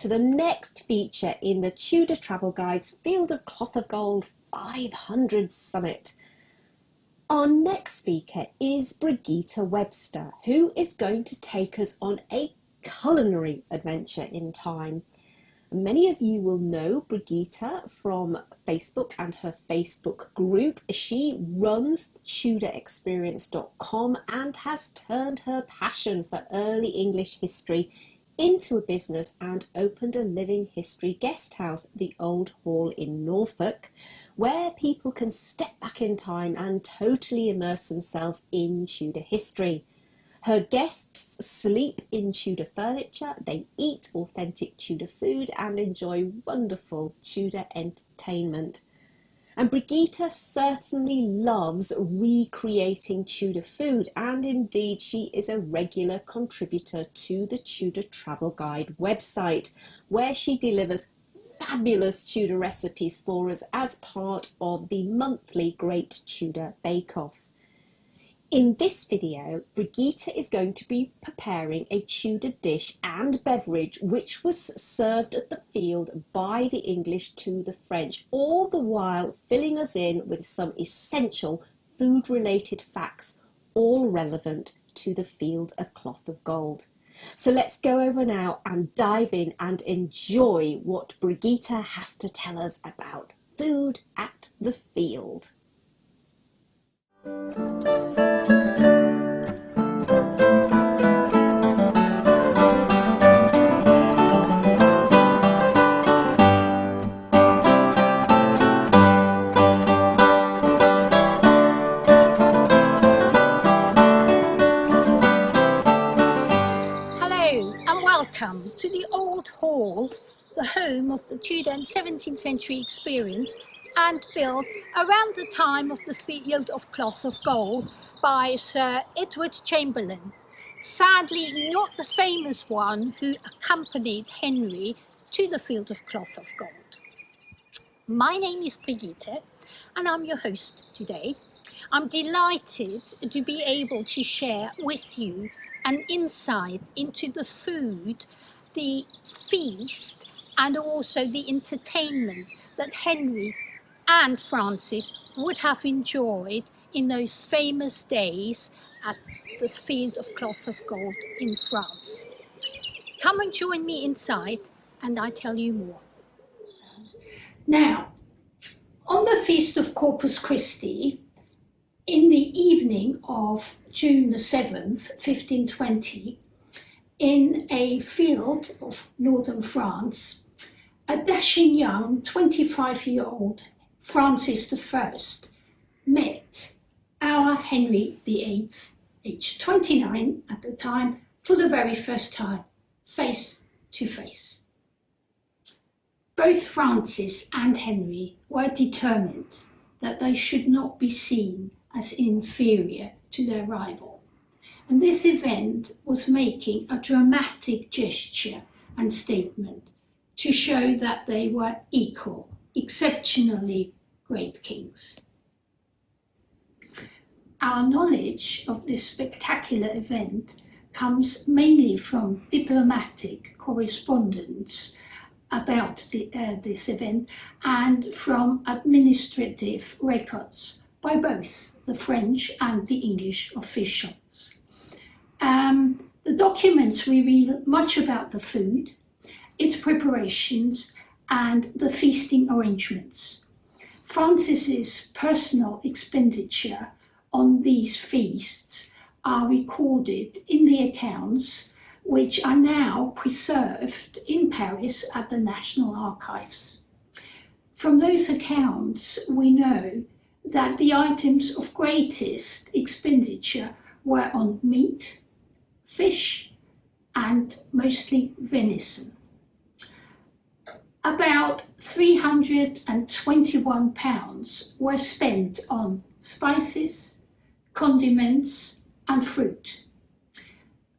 to the next feature in the Tudor Travel Guide's Field of Cloth of Gold 500 Summit. Our next speaker is Brigitte Webster, who is going to take us on a culinary adventure in time. Many of you will know Brigitte from Facebook and her Facebook group. She runs TudorExperience.com and has turned her passion for early English history into a business and opened a living history guest house, the Old Hall in Norfolk, where people can step back in time and totally immerse themselves in Tudor history. Her guests sleep in Tudor furniture, they eat authentic Tudor food and enjoy wonderful Tudor entertainment. And Brigitte certainly loves recreating Tudor food, and indeed she is a regular contributor to the Tudor Travel Guide website, where she delivers fabulous Tudor recipes for us as part of the monthly Great Tudor Bake Off. In this video, Brigitte is going to be preparing a Tudor dish and beverage which was served at the field by the English to the French, all the while filling us in with some essential food-related facts, all relevant to the Field of Cloth of Gold. So let's go over now and dive in and enjoy what Brigitte has to tell us about food at the field. Welcome to the Old Hall, the home of the Tudor and 17th century experience, and built around the time of the Field of Cloth of Gold by Sir Edward Chamberlain. Sadly, not the famous one who accompanied Henry to the Field of Cloth of Gold. My name is Brigitte and I'm your host today. I'm delighted to be able to share with you an insight into the food, the feast, and also the entertainment that Henry and Francis would have enjoyed in those famous days at the Field of Cloth of Gold in France. Come and join me inside and I'll tell you more. Now, on the Feast of Corpus Christi, in the evening of June the 7th, 1520, in a field of northern France, a dashing young 25-year-old Francis I met our Henry VIII, aged 29 at the time, for the very first time, face to face. Both Francis and Henry were determined that they should not be seen as inferior to their rival. And this event was making a dramatic gesture and statement to show that they were equal, exceptionally great kings. Our knowledge of this spectacular event comes mainly from diplomatic correspondence about this event and from administrative records by both the French and the English officials. The documents reveal much about the food, its preparations, and the feasting arrangements. Francis's personal expenditure on these feasts are recorded in the accounts, which are now preserved in Paris at the National Archives. From those accounts, we know that the items of greatest expenditure were on meat, fish, and mostly venison. About £321 were spent on spices, condiments, and fruit.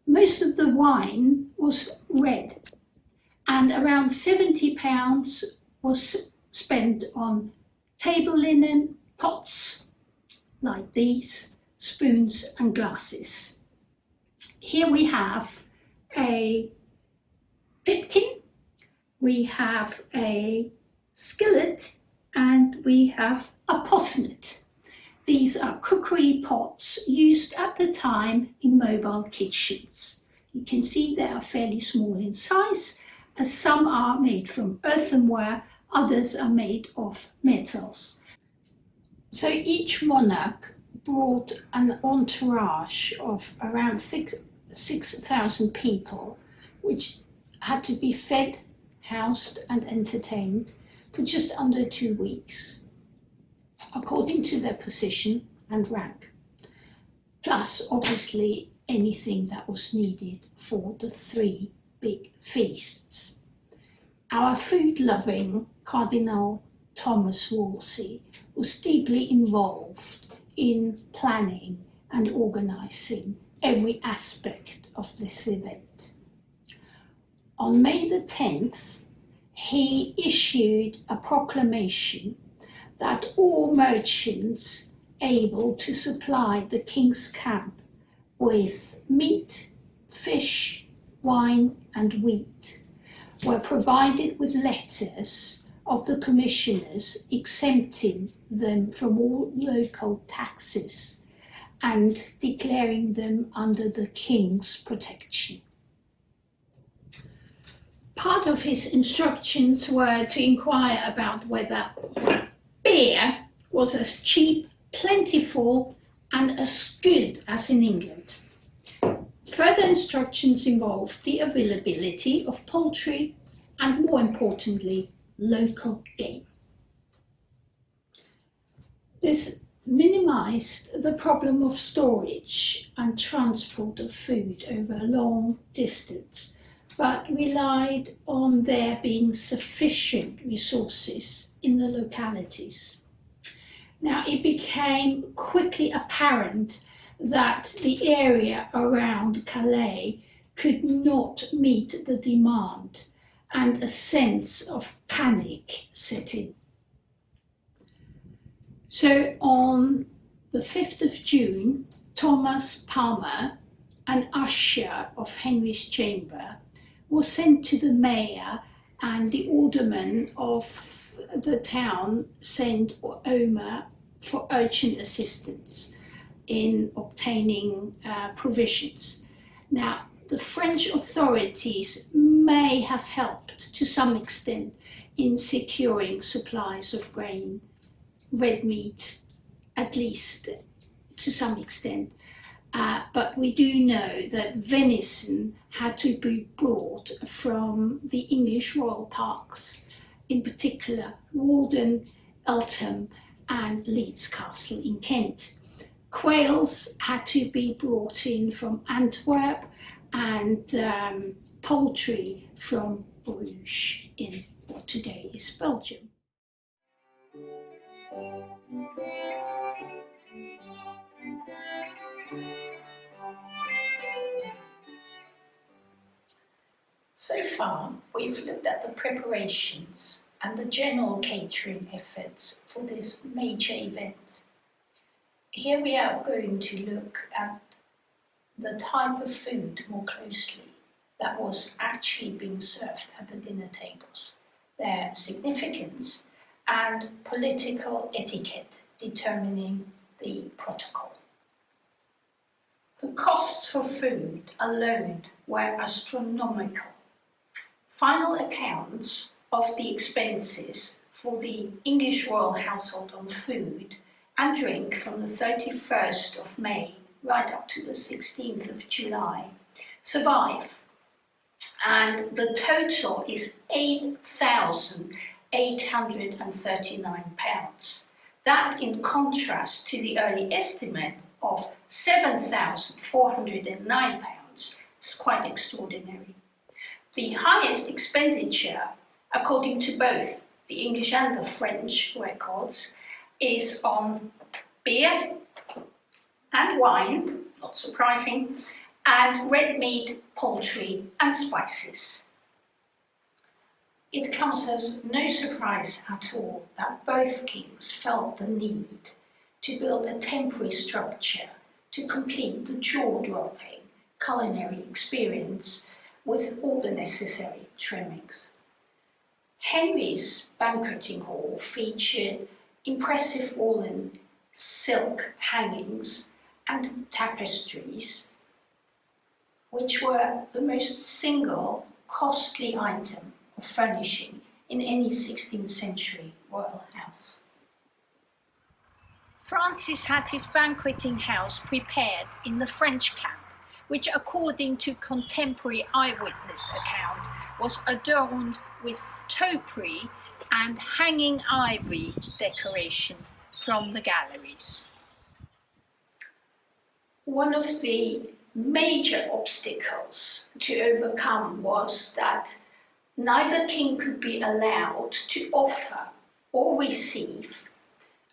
Most of the wine was red, and around £70 was spent on table linen, pots like these, spoons and glasses. Here we have a pipkin we have a skillet, and we have a posnet. These are cookery pots used at the time in mobile kitchens. You can see they are fairly small in size, as some are made from earthenware, others are made of metals. So each monarch brought an entourage of around 6,000 people, which had to be fed, housed and entertained for just under 2 weeks, according to their position and rank, plus obviously anything that was needed for the 3 big feasts. Our food-loving Cardinal Thomas Wolsey was deeply involved in planning and organising every aspect of this event. On May the 10th, he issued a proclamation that all merchants able to supply the king's camp with meat, fish, wine and wheat were provided with letters of the commissioners exempting them from all local taxes and declaring them under the king's protection. Part of his instructions were to inquire about whether beer was as cheap, plentiful and as good as in England. Further instructions involved the availability of poultry and, more importantly, local game. This minimized the problem of storage and transport of food over a long distance, but relied on there being sufficient resources in the localities. Now, it became quickly apparent that the area around Calais could not meet the demand, and a sense of panic set in. So on the 5th of June, Thomas Palmer, an usher of Henry's chamber, was sent to the mayor, and the alderman of the town sent Omer for urgent assistance in obtaining provisions. Now, the French authorities may have helped to some extent in securing supplies of grain, red meat, at least to some extent. But we do know that venison had to be brought from the English royal parks, in particular Walden, Eltham and Leeds Castle in Kent. Quails had to be brought in from Antwerp, and poultry from Bruges in what today is Belgium. So far, we've looked at the preparations and the general catering efforts for this major event. Here we are going to look at the type of food more closely that was actually being served at the dinner tables, their significance and political etiquette determining the protocol. The costs for food alone were astronomical. Final accounts of the expenses for the English royal household on food and drink from the 31st of May right up to the 16th of July survive, and the total is £8,839. That, in contrast to the early estimate of £7,409, is quite extraordinary. The highest expenditure, according to both the English and the French records, is on beer and wine, not surprising, and red meat, poultry and spices. It comes as no surprise at all that both kings felt the need to build a temporary structure to complete the jaw-dropping culinary experience with all the necessary trimmings. Henry's banqueting hall featured impressive woolen silk hangings and tapestries, which were the most single costly item of furnishing in any 16th century royal house. Francis had his banqueting house prepared in the French camp, which, according to contemporary eyewitness account, was adorned with topiary and hanging ivory decoration from the galleries. One of the major obstacles to overcome was that neither king could be allowed to offer or receive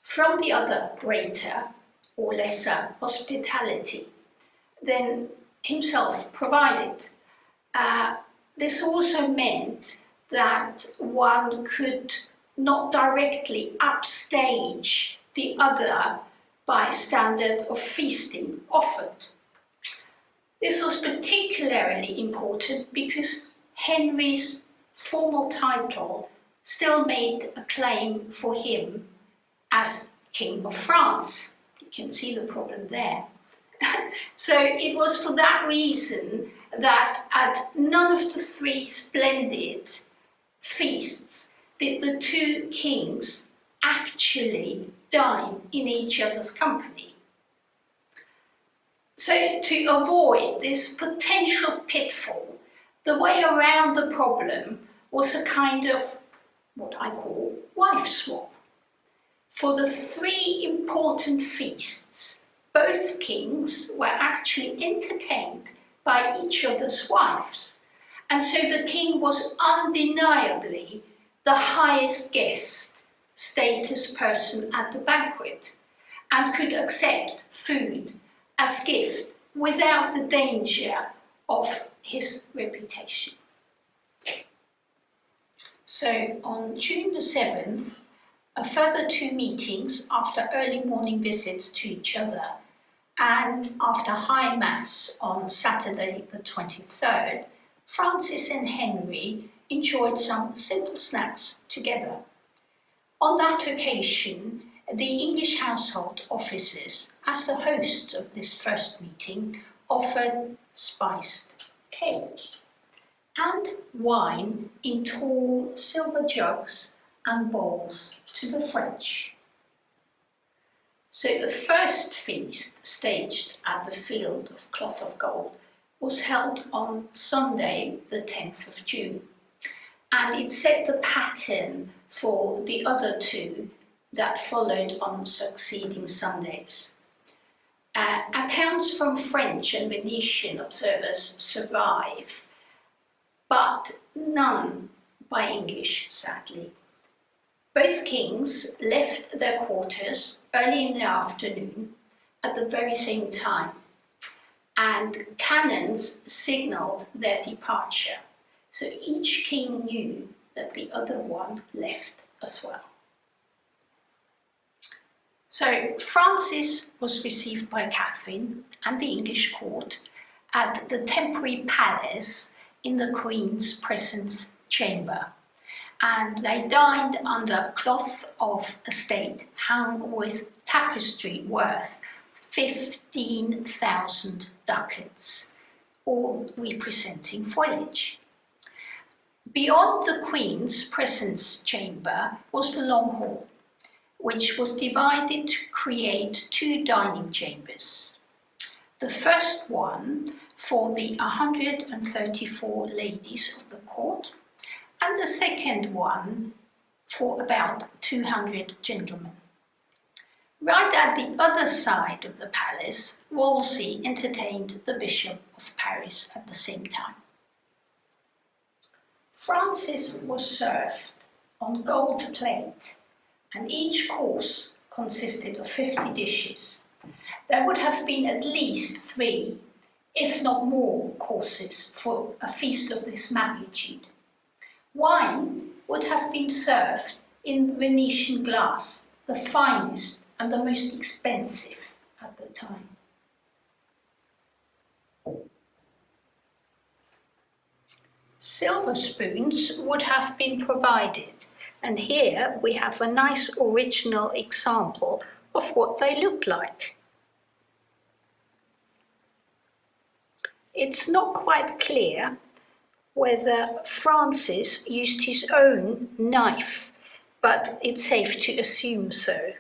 from the other greater or lesser hospitality than himself provided. This also meant that one could not directly upstage the other by standard of feasting offered. This was particularly important because Henry's formal title still made a claim for him as King of France. You can see the problem there. So it was for that reason that at none of the three splendid feasts did the two kings actually dine in each other's company. So to avoid this potential pitfall, the way around the problem was a kind of what I call wife swap. For the three important feasts, both kings were actually entertained by each other's wives, and so the king was undeniably the highest guest status person at the banquet and could accept food as gift without the danger of his reputation. So on June the 7th, a further two meetings after early morning visits to each other and after High Mass on Saturday the 23rd, Francis and Henry enjoyed some simple snacks together. On that occasion, the English household officers, as the hosts of this first meeting, offered spiced cake and wine in tall silver jugs and bowls to the French. So the first feast, staged at the Field of Cloth of Gold, was held on Sunday the 10th of June, and it set the pattern for the other two that followed on succeeding Sundays. Accounts from French and Venetian observers survive, but none by English, sadly. Both kings left their quarters early in the afternoon at the very same time, and cannons signalled their departure, so each king knew that the other one left as well. So Francis was received by Catherine and the English court at the temporary palace in the Queen's presence chamber, and they dined under cloth of estate hung with tapestry worth 15,000 ducats, all representing foliage. Beyond the Queen's presence chamber was the long hall, which was divided to create two dining chambers. The first one for the 134 ladies of the court, and the second one for about 200 gentlemen. Right at the other side of the palace, Wolsey entertained the Bishop of Paris at the same time. Francis was served on gold plate, and each course consisted of 50 dishes. There would have been at least 3, if not more, courses for a feast of this magnitude. Wine would have been served in Venetian glass, the finest and the most expensive at the time. Silver spoons would have been provided, and here we have a nice original example of what they look like. It's not quite clear whether Francis used his own knife, but it's safe to assume so.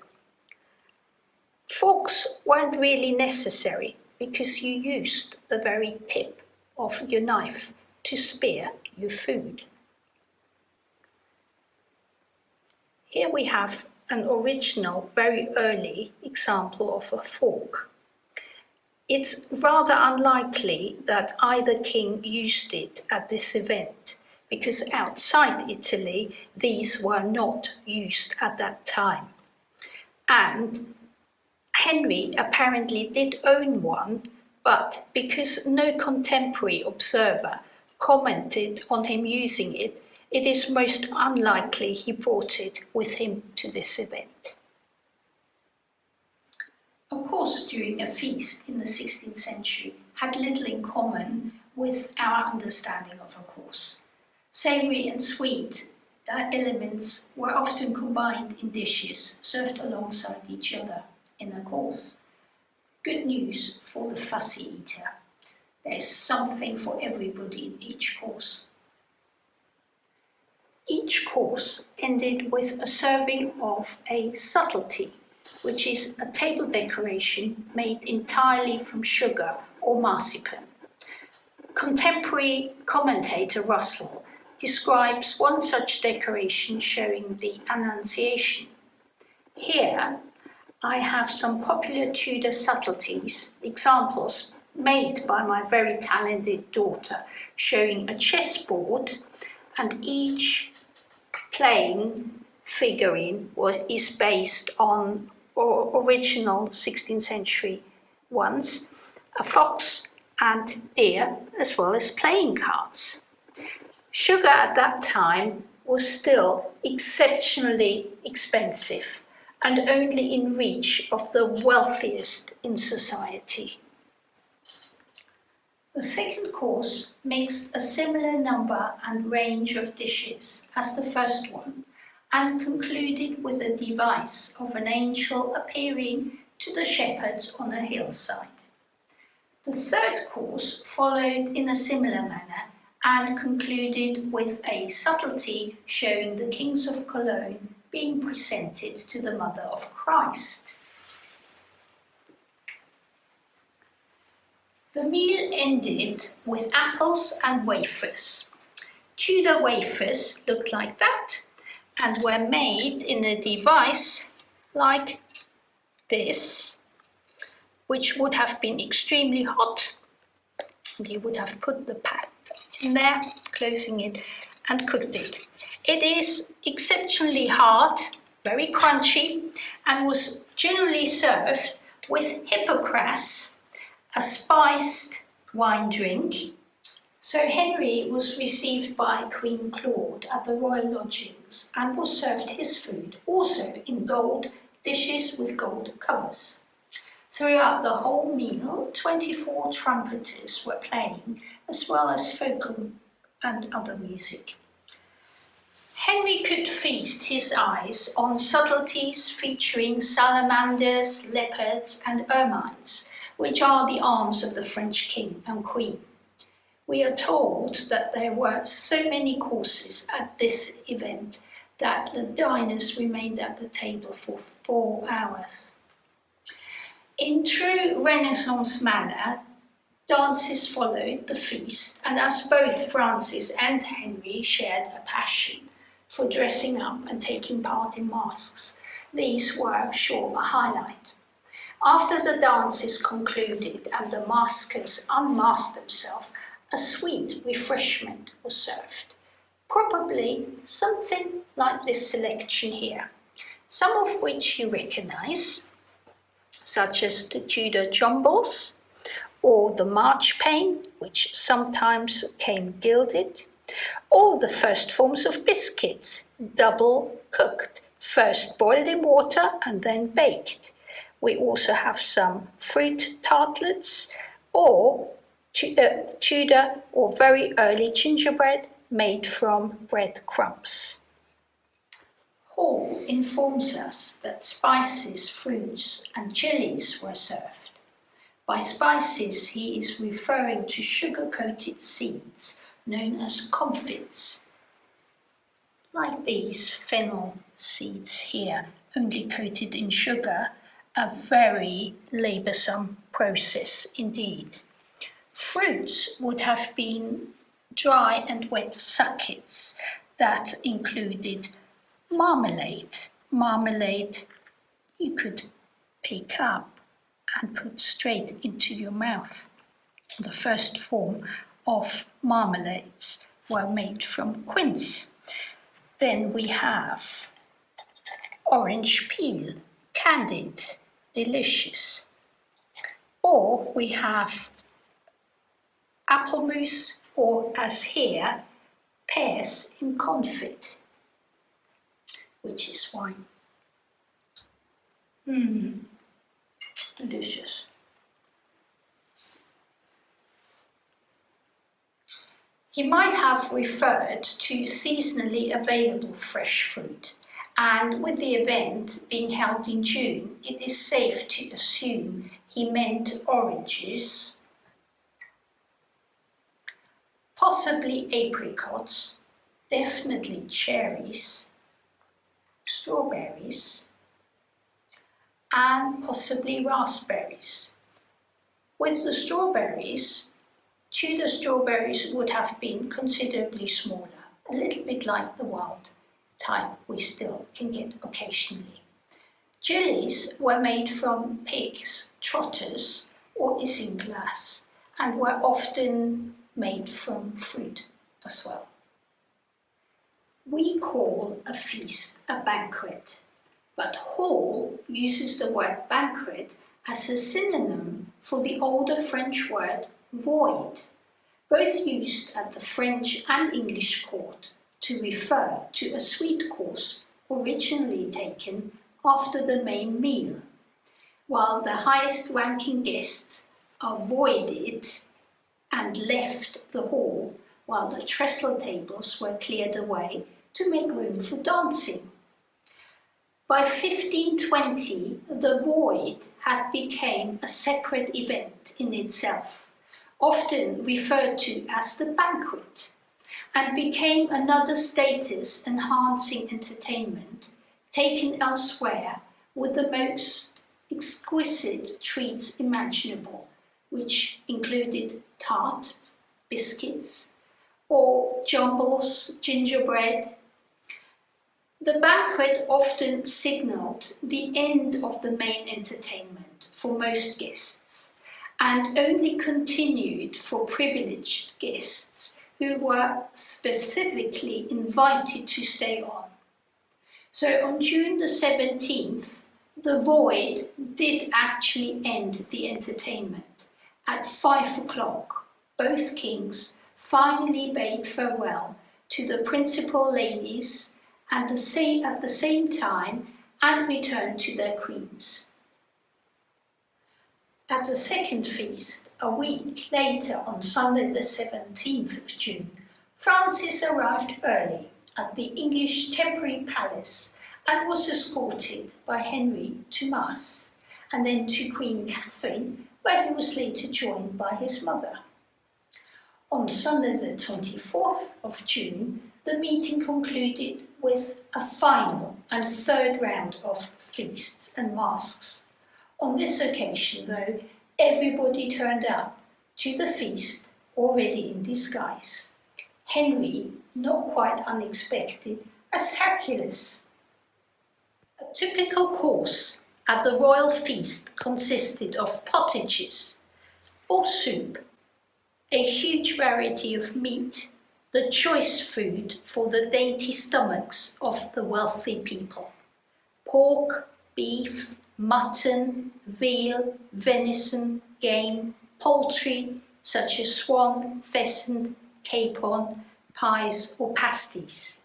Forks weren't really necessary because you used the very tip of your knife to spear your food. Here we have an original, very early example of a fork. It's rather unlikely that either king used it at this event, because outside Italy these were not used at that time. And Henry apparently did own one, but because no contemporary observer commented on him using it, it is most unlikely he brought it with him to this event. A course during a feast in the 16th century had little in common with our understanding of a course. Savoury and sweet elements were often combined in dishes served alongside each other in a course. Good news for the fussy eater. There is something for everybody in each course. Each course ended with a serving of a subtlety, which is a table decoration made entirely from sugar or marzipan. Contemporary commentator Russell describes one such decoration showing the Annunciation. Here I have some popular Tudor subtleties, examples made by my very talented daughter, showing a chessboard, and each playing figurine is based on original 16th century ones, a fox and deer, as well as playing cards. Sugar at that time was still exceptionally expensive and only in reach of the wealthiest in society. The second course mixed a similar number and range of dishes as the first one, and concluded with a device of an angel appearing to the shepherds on a hillside. The third course followed in a similar manner and concluded with a subtlety showing the kings of Cologne being presented to the Mother of Christ. The meal ended with apples and wafers. Tudor wafers looked like that and were made in a device like this, which would have been extremely hot, and you would have put the pan in there, closing it, and cooked it. It is exceptionally hard, very crunchy, and was generally served with hippocras, a spiced wine drink. Sir Henry was received by Queen Claude at the royal lodgings and was served his food, also in gold dishes with gold covers. Throughout the whole meal, 24 trumpeters were playing, as well as folk and other music. Henry could feast his eyes on subtleties featuring salamanders, leopards, and ermines, which are the arms of the French king and queen. We are told that there were so many courses at this event that the diners remained at the table for 4 hours. In true Renaissance manner, dances followed the feast, and as both Francis and Henry shared a passion for dressing up and taking part in masques, these were sure a highlight. After the dances concluded and the maskers unmasked themselves, a sweet refreshment was served. Probably something like this selection here, some of which you recognise, such as the Tudor jumbles, or the marchpane, which sometimes came gilded, or the first forms of biscuits, double cooked, first boiled in water and then baked. We also have some fruit tartlets, or Tudor or very early gingerbread, made from breadcrumbs. Hall informs us that spices, fruits, and chilies were served. By spices, he is referring to sugar-coated seeds known as comfits, like these fennel seeds here, only coated in sugar, a very laboursome process indeed. Fruits would have been dry and wet suckets that included marmalade. Marmalade you could pick up and put straight into your mouth. The first form of marmalades were made from quince. Then we have orange peel, candied, delicious. Or we have apple mousse, or as here, pears in confit, which is wine. Delicious. He might have referred to seasonally available fresh fruit, and with the event being held in June, it is safe to assume he meant oranges, possibly apricots, definitely cherries, strawberries, and possibly raspberries. With the strawberries, Tudor strawberries would have been considerably smaller, a little bit like the wild type we still can get occasionally. Jellies were made from pigs, trotters, or isinglass, and were often made from fruit as well. We call a feast a banquet, but Hall uses the word banquet as a synonym for the older French word void, both used at the French and English court to refer to a sweet course originally taken after the main meal, while the highest ranking guests avoided and left the hall while the trestle tables were cleared away to make room for dancing. By 1520, the void had become a separate event in itself, often referred to as the banquet, and became another status-enhancing entertainment taken elsewhere with the most exquisite treats imaginable, which included tart, biscuits, or jumbles, gingerbread. The banquet often signalled the end of the main entertainment for most guests, and only continued for privileged guests who were specifically invited to stay on. So on June the 17th, the void did actually end the entertainment. At 5 o'clock, both kings finally bade farewell to the principal ladies and at the same time and returned to their queens. At the second feast, a week later on Sunday the 17th of June, Francis arrived early at the English temporary palace and was escorted by Henry to Mass, and then to Queen Catherine, where he was later joined by his mother. On Sunday the 24th of June, the meeting concluded with a final and third round of feasts and masks. On this occasion, though, everybody turned up to the feast already in disguise. Henry, not quite unexpected, as Hercules. A typical course at the royal feast consisted of potages or soup, a huge variety of meat, the choice food for the dainty stomachs of the wealthy people. Pork, beef, mutton, veal, venison, game, poultry such as swan, pheasant, capon, pies or pasties.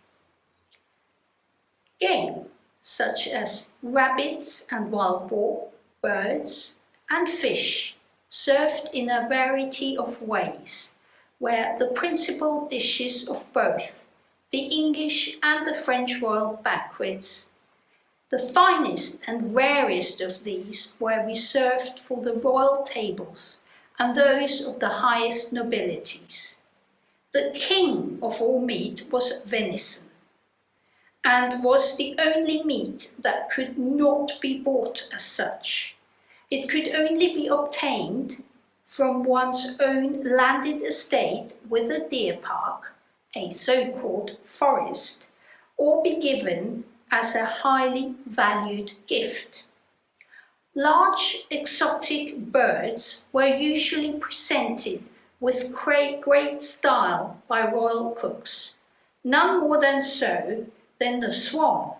Game such as rabbits and wild boar, birds and fish, served in a variety of ways, were the principal dishes of both the English and the French royal banquets. The finest and rarest of these were reserved for the royal tables and those of the highest nobilities. The king of all meat was venison, and was the only meat that could not be bought as such. It could only be obtained from one's own landed estate with a deer park, a so-called forest, or be given as a highly valued gift. Large exotic birds were usually presented with great style by royal cooks, none more than so than the swan,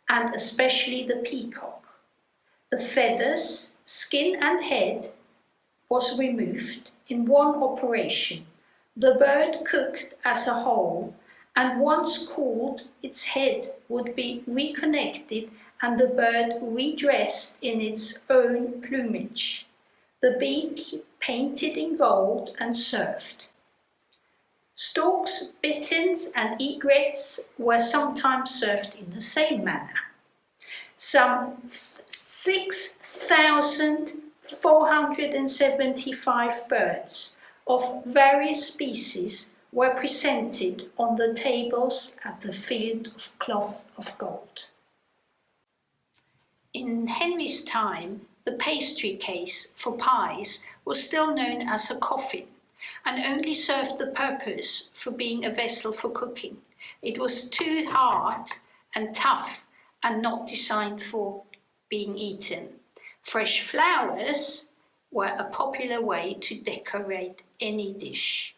and especially the peacock. The feathers, skin and head was removed in one operation, the bird cooked as a whole, and once cooled, its head would be reconnected and the bird redressed in its own plumage, the beak painted in gold and served. Storks, bitterns and egrets were sometimes served in the same manner. Some 6,475 birds of various species were presented on the tables at the Field of Cloth of Gold. In Henry's time, the pastry case for pies was still known as a coffin, and only served the purpose for being a vessel for cooking. It was too hard and tough and not designed for being eaten. Fresh flowers were a popular way to decorate any dish.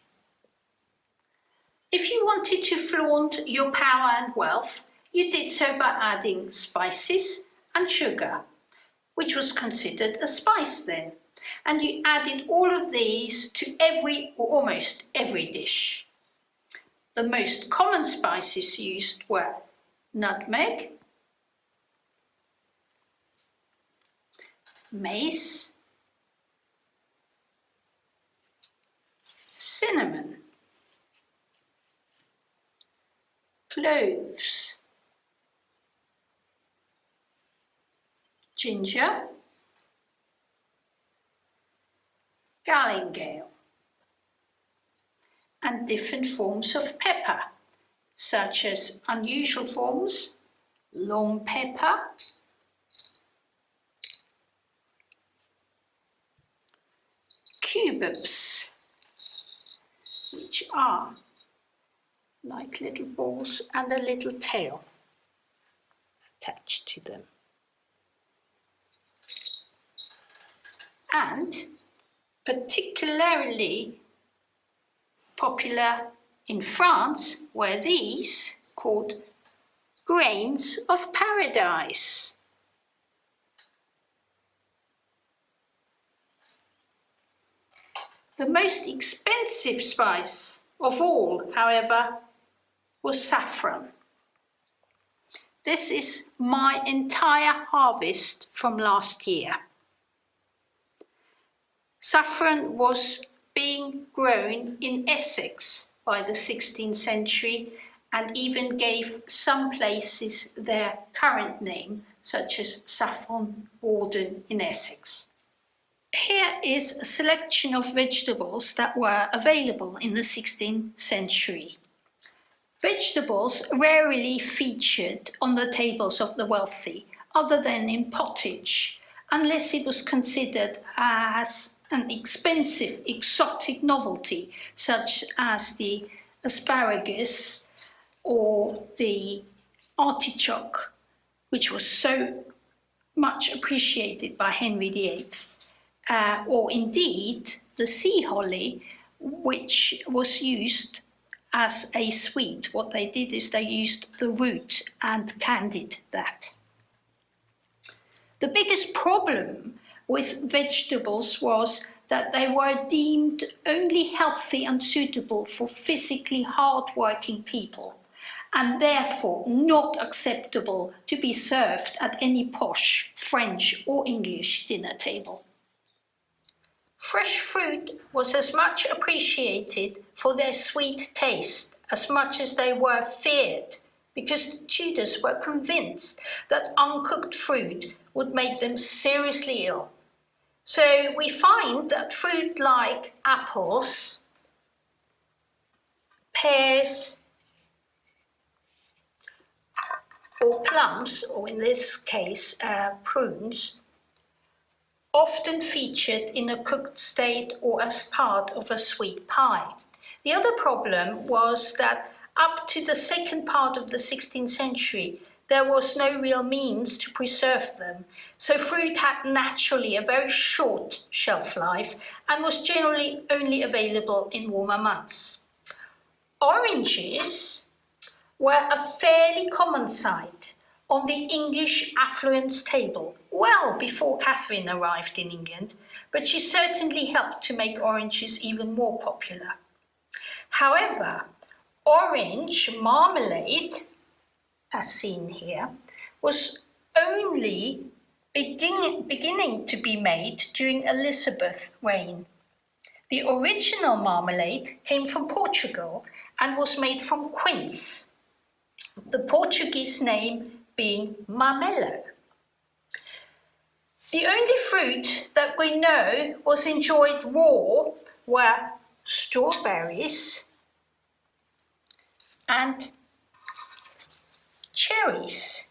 If you wanted to flaunt your power and wealth, you did so by adding spices and sugar, which was considered a spice then. And you added all of these to every or almost every dish. The most common spices used were nutmeg, mace, cinnamon, cloves, ginger, galingale, and different forms of pepper, such as unusual forms, long pepper, cubebs, which are like little balls and a little tail attached to them. And particularly popular in France were these, called grains of paradise. The most expensive spice of all, however, was saffron. This is my entire harvest from last year. Saffron was being grown in Essex by the 16th century and even gave some places their current name, such as Saffron Walden in Essex. Here is a selection of vegetables that were available in the 16th century. Vegetables rarely featured on the tables of the wealthy, other than in pottage, unless it was considered as an expensive exotic novelty, such as the asparagus or the artichoke, which was so much appreciated by Henry VIII, or indeed the sea holly, which was used as a sweet. What they did is they used the root and candied that. The biggest problem with vegetables was that they were deemed only healthy and suitable for physically hard-working people, and therefore not acceptable to be served at any posh French or English dinner table. Fresh fruit was as much appreciated for their sweet taste as much as they were feared, because the Tudors were convinced that uncooked fruit would make them seriously ill. So we find that fruit like apples, pears, or plums, or in this case prunes, often featured in a cooked state or as part of a sweet pie. The other problem was that up to the second part of the 16th century, there was no real means to preserve them, so fruit had naturally a very short shelf life and was generally only available in warmer months. Oranges were a fairly common sight on the English affluence table well before Catherine arrived in England, but she certainly helped to make oranges even more popular. However, orange marmalade, as seen here, was only beginning to be made during Elizabeth's reign. The original marmalade came from Portugal and was made from quince, the Portuguese name being marmelo. The only fruit that we know was enjoyed raw were strawberries and cherries.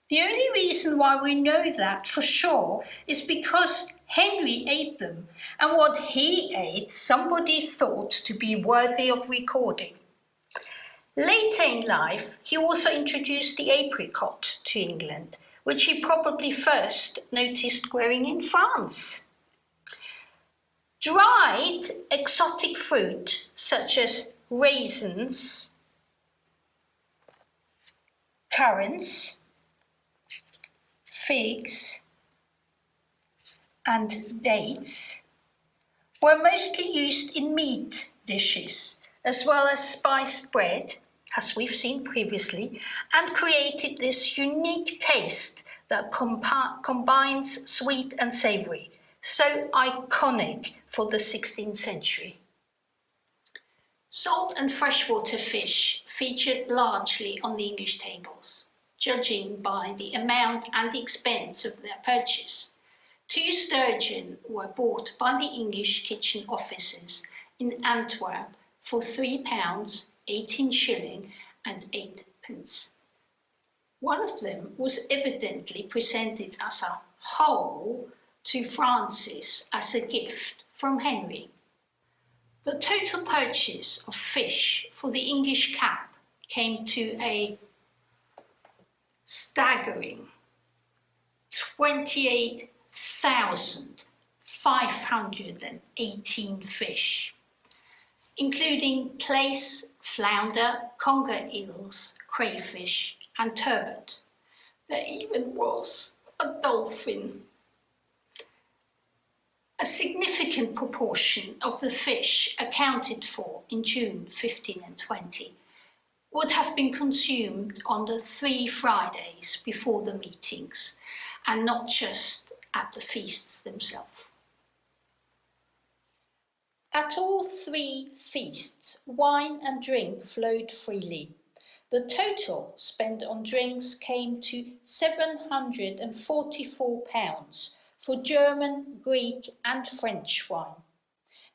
The only reason why we know that for sure is because Henry ate them, and what he ate somebody thought to be worthy of recording. Later in life, he also introduced the apricot to England, which he probably first noticed growing in France. Dried exotic fruit such as raisins, currants, figs, and dates were mostly used in meat dishes, as well as spiced bread, as we've seen previously, and created this unique taste that combines sweet and savoury, so iconic for the 16th century. Salt and freshwater fish featured largely on the English tables, judging by the amount and the expense of their purchase. 2 sturgeon were bought by the English kitchen officers in Antwerp for £3, 18 shilling and 8 pence. One of them was evidently presented as a whole to Francis as a gift from Henry. The total purchase of fish for the English cap came to a staggering 28,518 fish, including plaice, flounder, conger eels, crayfish, and turbot. There even was a dolphin. A significant proportion of the fish accounted for in June 15 and 20 would have been consumed on the 3 Fridays before the meetings, and not just at the feasts themselves. At all 3 feasts, wine and drink flowed freely. The total spent on drinks came to £744 for German, Greek and French wine,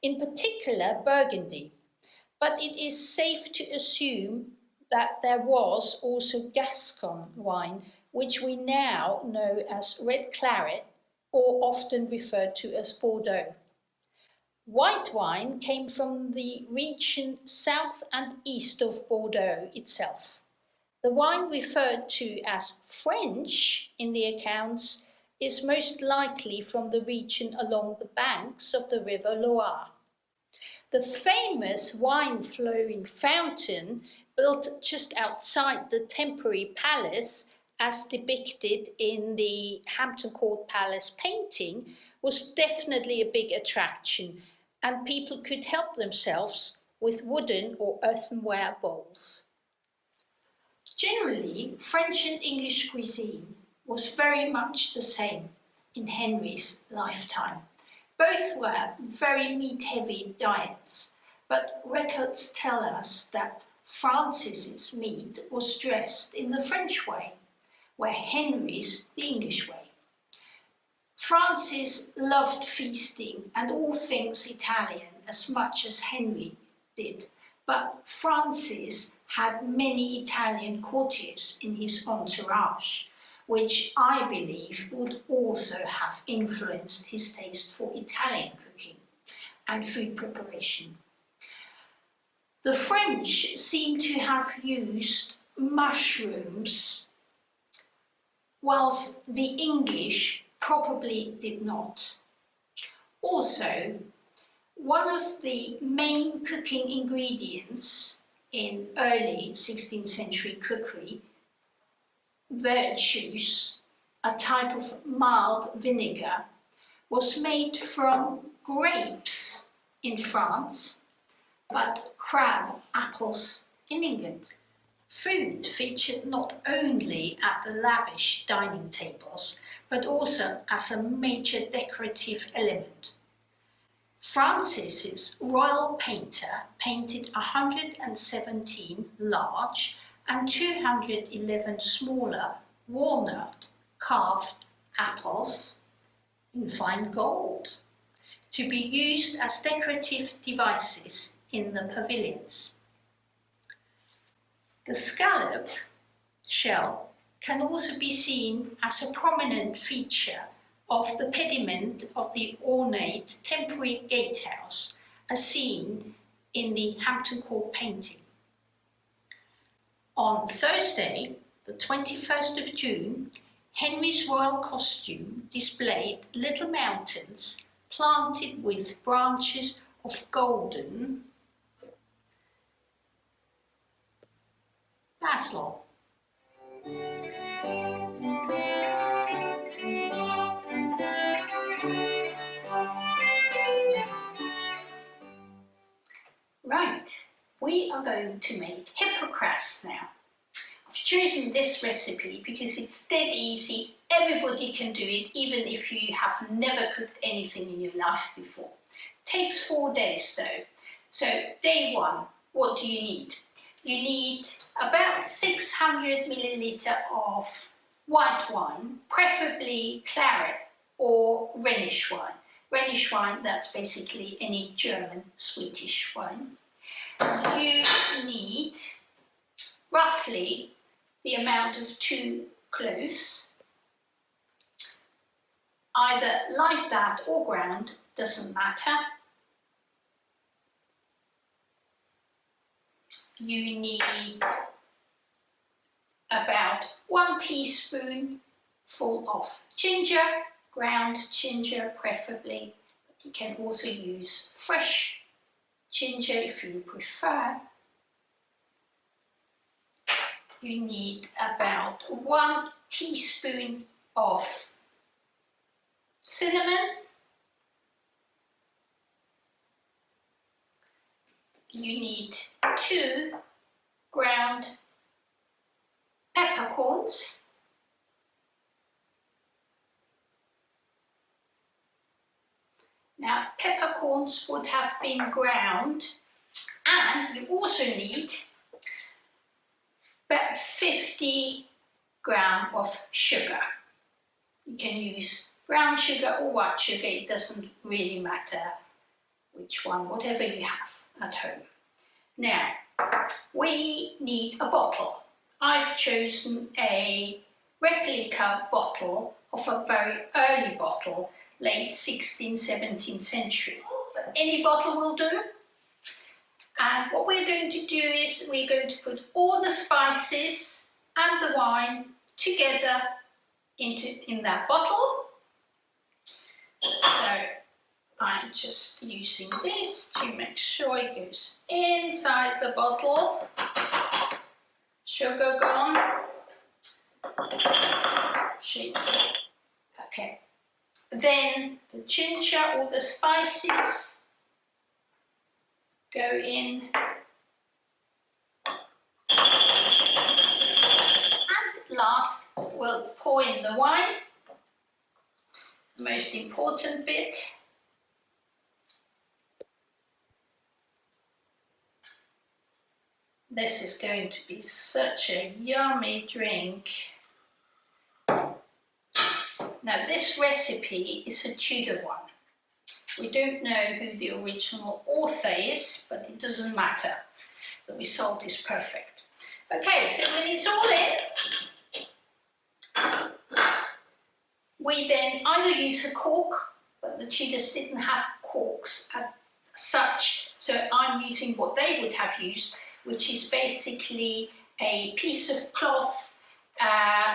in particular Burgundy, but it is safe to assume that there was also Gascon wine, which we now know as red claret or often referred to as Bordeaux. White wine came from the region south and east of Bordeaux itself. The wine referred to as French in the accounts is most likely from the region along the banks of the River Loire. The famous wine-flowing fountain, built just outside the temporary palace, as depicted in the Hampton Court Palace painting, was definitely a big attraction, and people could help themselves with wooden or earthenware bowls. Generally, French and English cuisine was very much the same in Henry's lifetime, Both were very meat-heavy diets, but records tell us that Francis's meat was dressed in the French way, where Henry's the English way. Francis loved feasting and all things Italian as much as Henry did, but Francis had many Italian courtiers in his entourage, which I believe would also have influenced his taste for Italian cooking and food preparation. The French seem to have used mushrooms, whilst the English probably did not. Also, one of the main cooking ingredients in early 16th century cookery, verjuice, a type of mild vinegar, was made from grapes in France, but crab apples in England. Food featured not only at the lavish dining tables, but also as a major decorative element. Francis's royal painter painted 117 large and 211 smaller walnut carved apples in fine gold to be used as decorative devices in the pavilions. The scallop shell can also be seen as a prominent feature of the pediment of the ornate temporary gatehouse, as seen in the Hampton Court painting. On Thursday, the 21st of June, Henry's royal costume displayed little mountains planted with branches of golden basil. Right, we are going to make hippocras now. I've chosen this recipe because it's dead easy, everybody can do it, even if you have never cooked anything in your life before. Takes 4 days though. So day 1, what do you need? You need about 600 milliliter of white wine, preferably claret or Rhenish wine. Rhenish wine, that's basically any German Swedish wine. You need roughly the amount of 2 cloves, either like that or ground, doesn't matter. You need about 1 teaspoon full of ginger, ground ginger preferably, but you can also use fresh ginger if you prefer. You need about 1 teaspoon of cinnamon. You need 2 ground peppercorns. Now, peppercorns would have been ground, and you also need about 50 grams of sugar. You can use brown sugar or white sugar, it doesn't really matter which one, whatever you have at home. Now, we need a bottle. I've chosen a replica bottle of a very early bottle, late 16th, 17th century, but any bottle will do. And what we're going to do is we're going to put all the spices and the wine together in that bottle. So I'm just using this to make sure it goes inside the bottle. Sugar gone. Okay. Then the ginger, all the spices go in. And last, we'll pour in the wine. The most important bit. This is going to be such a yummy drink. Now this recipe is a Tudor one. We don't know who the original author is, but it doesn't matter. The result is perfect. Okay, so when it's all in, we then either use a cork, but the Tudors didn't have corks as such, so I'm using what they would have used, which is basically a piece of cloth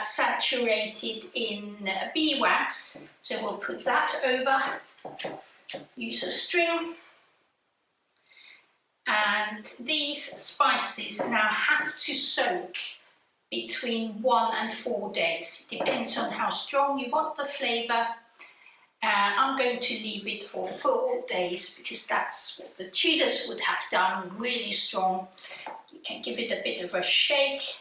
saturated in beeswax. So we'll put that over, use a string, and these spices now have to soak between 1 and 4 days. It depends on how strong you want the flavour. I'm going to leave it for 4 days because that's what the Tudors would have done, really strong. You can give it a bit of a shake.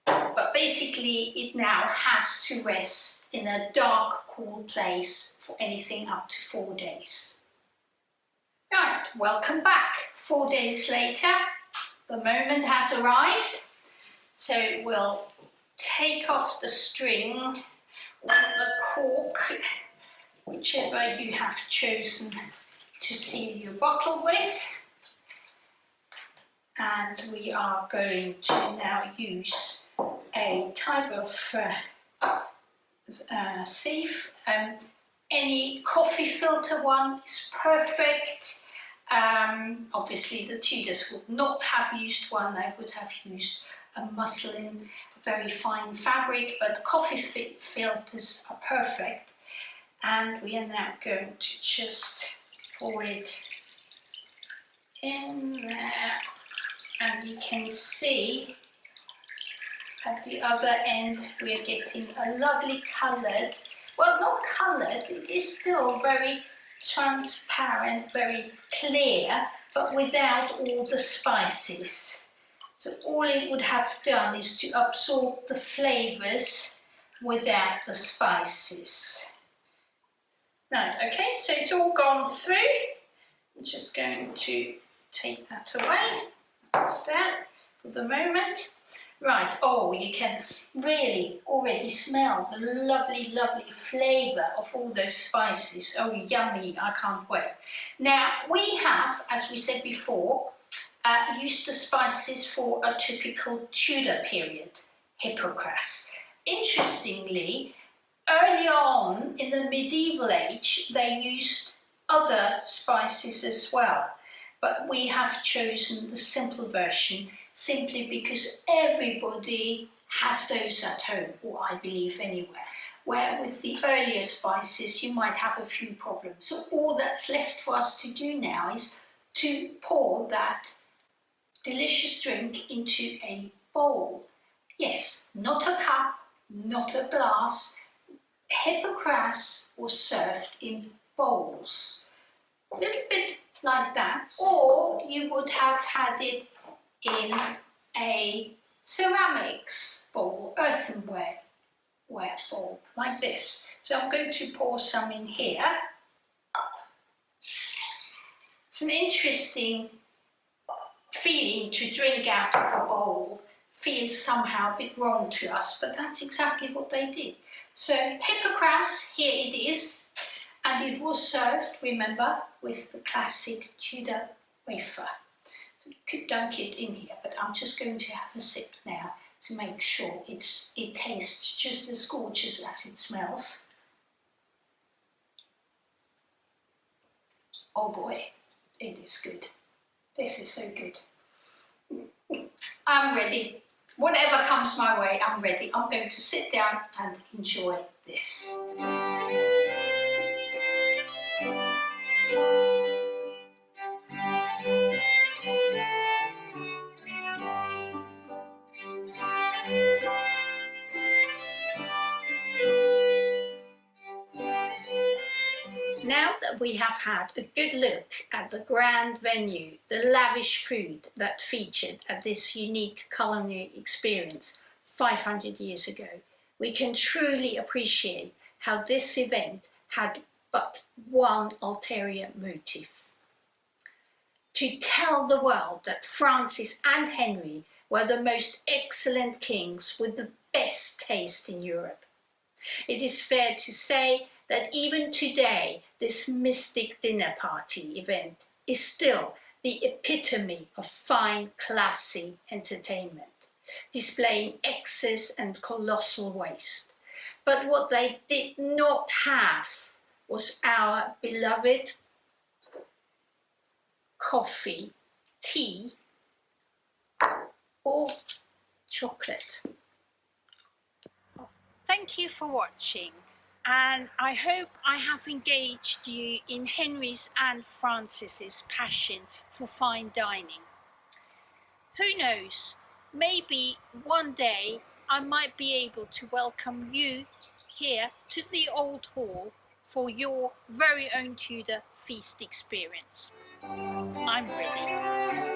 But basically it now has to rest in a dark, cool place for anything up to 4 days. Right, welcome back. 4 days later, the moment has arrived. So we'll take off the string or the cork, whichever you have chosen to seal your bottle with. And we are going to now use a type of sieve. Any coffee filter one is perfect. Obviously the Tudors would not have used one, they would have used a muslin, very fine fabric, but coffee filters are perfect. And we are now going to just pour it in there, and you can see at the other end we are getting a lovely coloured, well, not coloured, it is still very transparent, very clear, but without all the spices. So all it would have done is to absorb the flavours without the spices. Right, okay, so it's all gone through. I'm just going to take that away. That's that for the moment. Right, oh, you can really already smell the lovely, lovely flavour of all those spices. Oh, yummy, I can't wait. Now, we have, as we said before, used the spices for a typical Tudor period, hippocras. Interestingly, early on in the medieval age, they used other spices as well, but we have chosen the simple version simply because everybody has those at home, or I believe anywhere, where with the earlier spices you might have a few problems. So all that's left for us to do now is to pour that delicious drink into a bowl. Yes, not a cup, not a glass. Hippocras was served in bowls, a little bit like that, or you would have had it in a ceramics bowl, earthenware bowl, like this. So I'm going to pour some in here. It's an interesting feeling to drink out of a bowl. Feels somehow a bit wrong to us, but that's exactly what they did. So hippocras, here it is, and it was served, remember, with the classic Tudor wafer. So you could dunk it in here, but I'm just going to have a sip now to make sure it tastes just as gorgeous as it smells. Oh boy, it is good. This is so good. I'm ready. Whatever comes my way, I'm ready. I'm going to sit down and enjoy this. Now that we have had a good look at the grand venue, the lavish food that featured at this unique culinary experience 500 years ago, we can truly appreciate how this event had but one ulterior motive. to tell the world that Francis and Henry were the most excellent kings with the best taste in Europe. It is fair to say that even today, this mystic dinner party event is still the epitome of fine, classy entertainment, displaying excess and colossal waste. But what they did not have was our beloved coffee, tea, or chocolate. Thank you for watching, and I hope I have engaged you in Henry's and Francis's passion for fine dining. Who knows, maybe one day I might be able to welcome you here to the Old Hall for your very own Tudor feast experience. I'm ready.